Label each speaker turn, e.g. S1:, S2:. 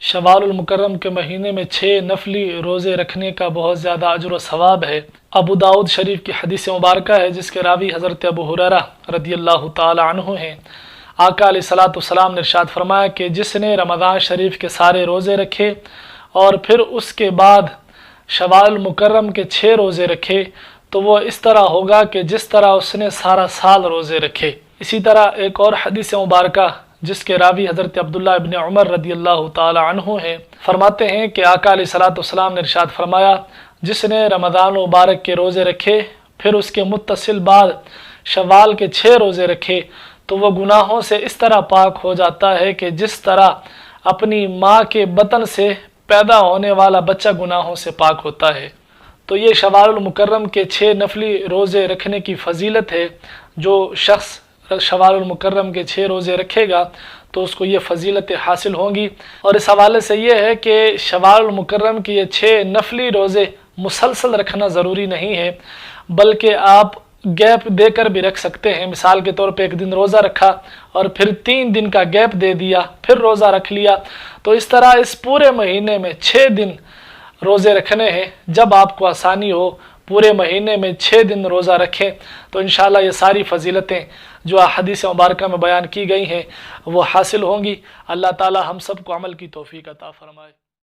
S1: شوال المکرم کے مہینے میں 6 نفلی روزے رکھنے کا بہت زیادہ اجر و ثواب ہے۔ ابو داؤد شریف کی حدیث مبارکہ ہے جس کے راوی حضرت ابو ہریرہ رضی اللہ تعالی عنہ ہیں۔ آقا علیہ الصلوۃ والسلام نے ارشاد فرمایا کہ جس نے رمضان شریف کے سارے روزے رکھے اور پھر اس کے بعد شوال المکرم کے 6 روزے رکھے تو وہ اس طرح ہوگا کہ جس طرح اس نے سارا سال روزے رکھے۔ اسی طرح ایک اور حدیث مبارکہ جس کے راوی حضرت عبداللہ ابن عمر رضی اللہ تعالی عنہ ہیں، فرماتے ہیں کہ آقا علیہ الصلوۃ والسلام نے ارشاد فرمایا جس نے رمضان مبارک کے روزے رکھے پھر اس کے متصل بعد شوال کے 6 روزے رکھے تو وہ گناہوں سے اس طرح پاک ہو جاتا ہے کہ جس طرح اپنی ماں کے بطن سے پیدا ہونے والا بچہ گناہوں سے پاک ہوتا ہے۔ تو یہ شوال المکرم کے 6 نفلی روزے رکھنے کی فضیلت ہے۔ جو شخص شوال المکرم کے 6 روزے رکھے گا تو اس کو یہ فضیلت حاصل ہوں گی۔ اور اس حوالے سے یہ ہے کہ شوال المکرم کی یہ 6 نفلی روزے مسلسل رکھنا ضروری نہیں ہے، بلکہ آپ گیپ دے کر بھی رکھ سکتے ہیں۔ مثال کے طور پہ ایک دن روزہ رکھا اور پھر 3 دن کا گیپ دے دیا، پھر روزہ رکھ لیا، تو اس طرح اس پورے مہینے میں 6 دن روزے رکھنے ہیں۔ جب آپ کو آسانی ہو پورے مہینے میں 6 دن روزہ رکھیں تو انشاءاللہ یہ ساری فضیلتیں جو احادیث مبارکہ میں بیان کی گئی ہیں وہ حاصل ہوں گی۔ اللہ تعالی ہم سب کو عمل کی توفیق عطا فرمائے۔